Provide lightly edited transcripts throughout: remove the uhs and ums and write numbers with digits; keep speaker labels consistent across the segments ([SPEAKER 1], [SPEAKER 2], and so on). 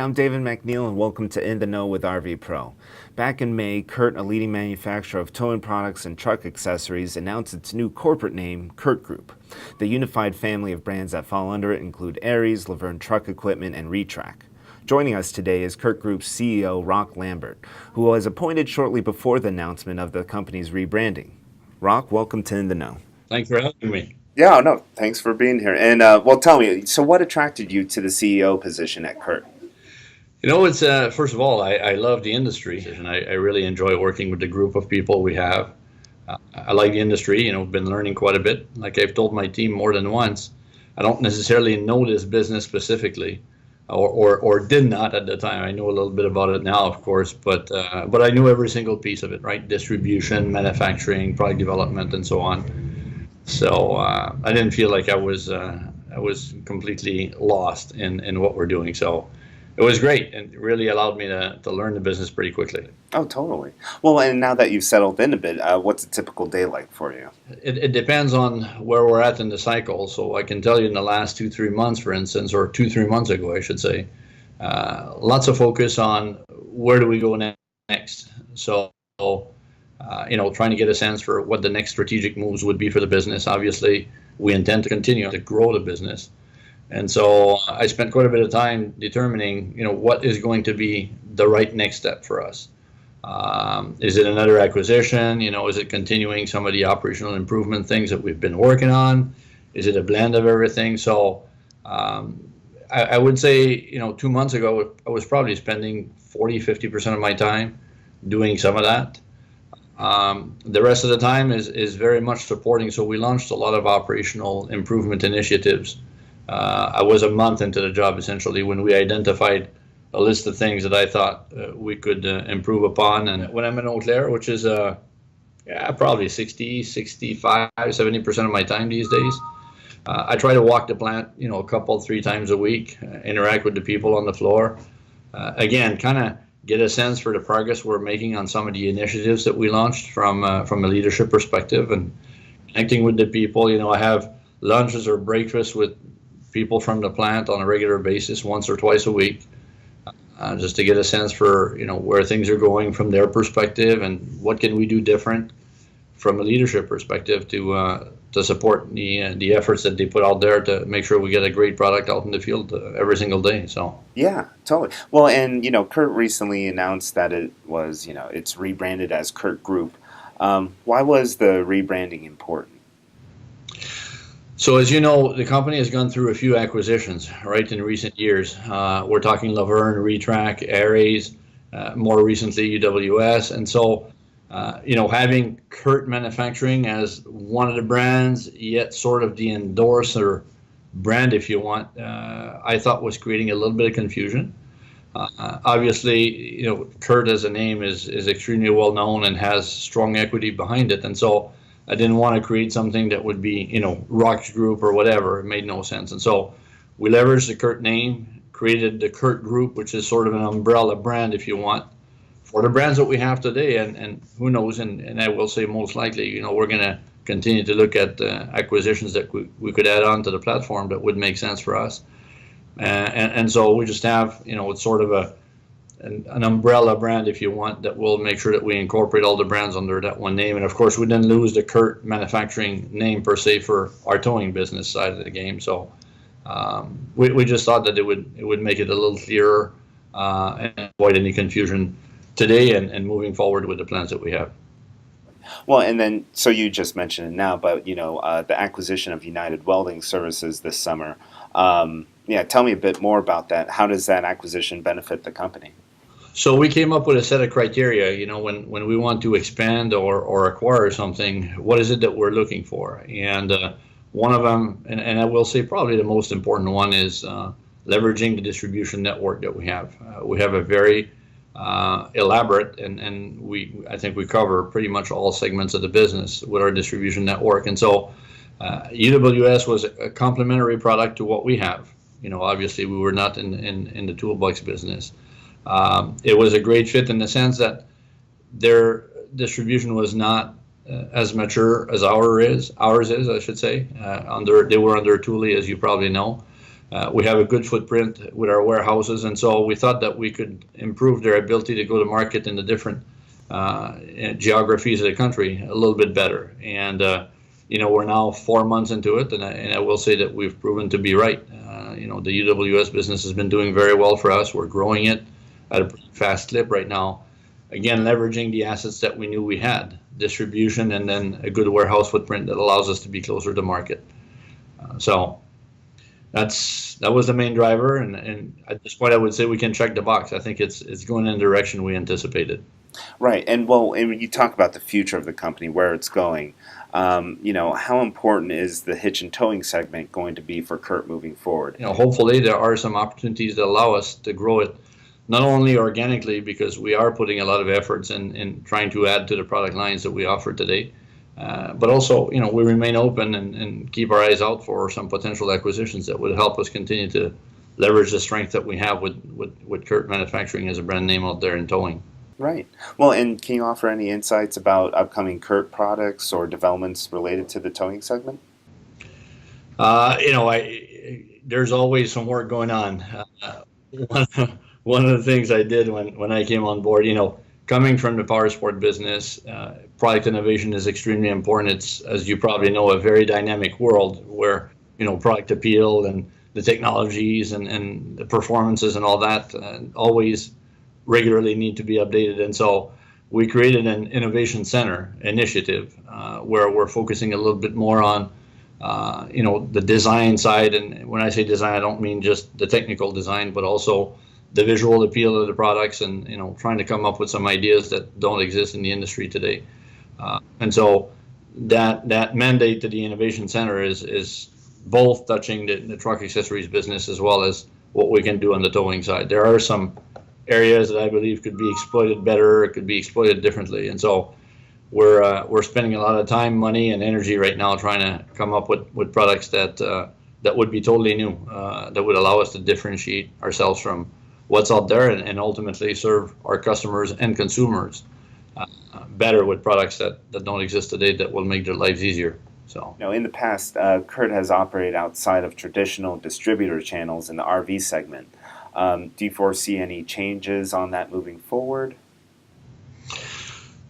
[SPEAKER 1] I'm David McNeil, and welcome to In the Know with RV Pro. Back in May, CURT, a leading manufacturer of towing products and truck accessories, announced its new corporate name, CURT Group. The unified family of brands that fall under it include Aries, Laverne Truck Equipment, and Retrack. Joining us today is CURT Group's CEO, Roch Lambert, who was appointed shortly before the announcement of the company's rebranding. Roch, welcome to In the Know.
[SPEAKER 2] Thanks for having me.
[SPEAKER 1] Yeah, no, thanks for being here. And well, tell me, so what attracted you to the CEO position at CURT?
[SPEAKER 2] It's first of all, I love the industry, and I really enjoy working with the group of people we have. I like the industry, been learning quite a bit. Like I've told my team more than once, I don't necessarily know this business specifically, or did not at the time. I know a little bit about it now, of course, but I knew every single piece of it, right? Distribution, manufacturing, product development, and so on. So I didn't feel like I was completely lost in what we're doing. So it was great, and it really allowed me to learn the business pretty quickly.
[SPEAKER 1] Oh, totally. Well, and now that you've settled in a bit, what's a typical day like for you?
[SPEAKER 2] It depends on where we're at in the cycle. So I can tell you in the last 2, 3 months, for instance, or 2, 3 months ago, I should say, lots of focus on where do we go next. So, trying to get a sense for what the next strategic moves would be for the business. Obviously, we intend to continue to grow the business. And so I spent quite a bit of time determining, what is going to be the right next step for us. Is it another acquisition? Is it continuing some of the operational improvement things that we've been working on? Is it a blend of everything? So I would say, 2 months ago, I was probably spending 40, 50% of my time doing some of that. The rest of the time is very much supporting. So we launched a lot of operational improvement initiatives. I was a month into the job, essentially, when we identified a list of things that I thought we could improve upon. And when I'm in Eau Claire, which is probably 60, 65, 70% of my time these days, I try to walk the plant, a couple, 3 times a week, interact with the people on the floor. Again, kind of get a sense for the progress we're making on some of the initiatives that we launched from a leadership perspective, and connecting with the people. I have lunches or breakfasts with people from the plant on a regular basis, once or twice a week, just to get a sense for where things are going from their perspective, and what can we do different from a leadership perspective to support the efforts that they put out there to make sure we get a great product out in the field every single day. So
[SPEAKER 1] Yeah, totally. Well, and CURT recently announced that it was, it's rebranded as CURT Group. Why was the rebranding important?
[SPEAKER 2] So as you know, the company has gone through a few acquisitions, right, in recent years. We're talking Laverne, Retrack, Aries, more recently UWS. And so, having CURT Manufacturing as one of the brands, yet sort of the endorser brand, if you want, I thought was creating a little bit of confusion. Obviously, CURT as a name is extremely well known and has strong equity behind it. And so I didn't want to create something that would be, Roch Group or whatever. It made no sense. And so we leveraged the CURT name, created the CURT Group, which is sort of an umbrella brand, if you want, for the brands that we have today. And who knows, and I will say most likely, we're going to continue to look at acquisitions that we could add on to the platform that would make sense for us. And so we just have, it's sort of an umbrella brand, if you want, that will make sure that we incorporate all the brands under that one name. And of course, we didn't lose the CURT Manufacturing name per se for our towing business side of the game. So we just thought that it would make it a little clearer and avoid any confusion today and moving forward with the plans that we have.
[SPEAKER 1] Well, and then, so you just mentioned it now, but, the acquisition of United Welding Services this summer. Yeah, tell me a bit more about that. How does that acquisition benefit the company?
[SPEAKER 2] So we came up with a set of criteria, when we want to expand or acquire something, what is it that we're looking for? And one of them, and I will say probably the most important one, is leveraging the distribution network that we have. We have a very elaborate, and I think we cover pretty much all segments of the business with our distribution network. And so UWS was a complementary product to what we have. Obviously we were not in the toolbox business. It was a great fit in the sense that their distribution was not as mature as ours is, I should say. They were under Thule, as you probably know. We have a good footprint with our warehouses, and so we thought that we could improve their ability to go to market in the different geographies of the country a little bit better. And we're now 4 months into it, and I will say that we've proven to be right. The UWS business has been doing very well for us. We're growing it at a pretty fast clip right now. Again, leveraging the assets that we knew we had, distribution, and then a good warehouse footprint that allows us to be closer to market. So that was the main driver, and at this point, I would say we can check the box. I think it's going in the direction we anticipated.
[SPEAKER 1] Right, and when you talk about the future of the company, where it's going, how important is the hitch and towing segment going to be for CURT moving forward?
[SPEAKER 2] Hopefully there are some opportunities that allow us to grow it, not only organically, because we are putting a lot of efforts in trying to add to the product lines that we offer today, but also, we remain open and keep our eyes out for some potential acquisitions that would help us continue to leverage the strength that we have with CURT Manufacturing as a brand name out there in towing.
[SPEAKER 1] Right. Well, and can you offer any insights about upcoming CURT products or developments related to the towing segment?
[SPEAKER 2] There's always some work going on. One of the things I did when I came on board, coming from the power sport business, product innovation is extremely important. It's, as you probably know, a very dynamic world where, product appeal and the technologies and the performances and all that always regularly need to be updated. And so we created an innovation center initiative where we're focusing a little bit more on the design side. And when I say design, I don't mean just the technical design, but also the visual appeal of the products, and trying to come up with some ideas that don't exist in the industry today. And so that mandate to the innovation center is both touching the truck accessories business as well as what we can do on the towing side. There are some areas that I believe could be exploited better, it could be exploited differently, and so we're spending a lot of time, money, and energy right now trying to come up with products that would be totally new, that would allow us to differentiate ourselves from what's out there and ultimately serve our customers and consumers better with products that don't exist today that will make their lives easier. So,
[SPEAKER 1] in the past, CURT has operated outside of traditional distributor channels in the RV segment. Do you foresee any changes on that moving forward?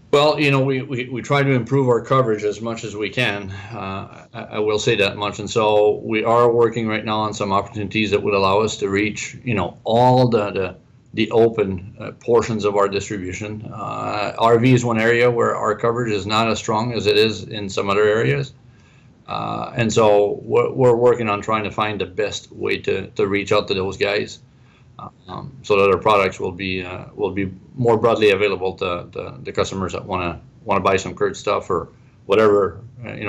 [SPEAKER 2] Well, we try to improve our coverage as much as we can. I will say that much. And so we are working right now on some opportunities that would allow us to reach, all the open portions of our distribution. RV is one area where our coverage is not as strong as it is in some other areas. And so we're working on trying to find the best way to reach out to those guys. So that our products will be more broadly available to the customers that want to buy some CURT stuff or whatever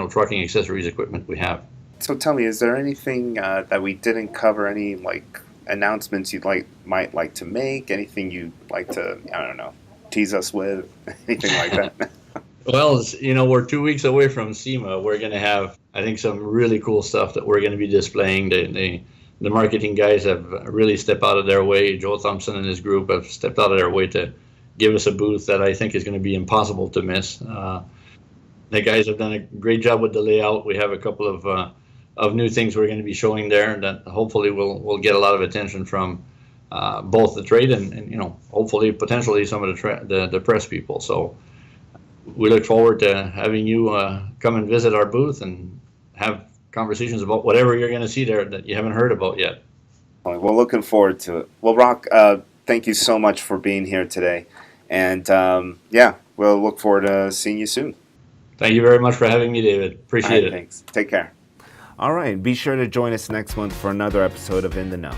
[SPEAKER 2] trucking accessories equipment we have.
[SPEAKER 1] So tell me, is there anything that we didn't cover? Any announcements you'd might like to make? Anything you'd like to tease us with? Anything like that?
[SPEAKER 2] Well, we're 2 weeks away from SEMA. We're going to have, I think, some really cool stuff that we're going to be displaying. The marketing guys have really stepped out of their way. Joe Thompson and his group have stepped out of their way to give us a booth that I think is going to be impossible to miss. The guys have done a great job with the layout. We have a couple of new things we're going to be showing there that hopefully will get a lot of attention from both the trade and hopefully potentially some of the press people. So we look forward to having you come and visit our booth and have conversations about whatever you're going to see there that you haven't heard about yet.
[SPEAKER 1] Well, looking forward to it. Well, Roch, thank you so much for being here today. And we'll look forward to seeing you soon.
[SPEAKER 2] Thank you very much for having me, David. Appreciate it.
[SPEAKER 1] Thanks. Take care. All right. Be sure to join us next month for another episode of In the Know.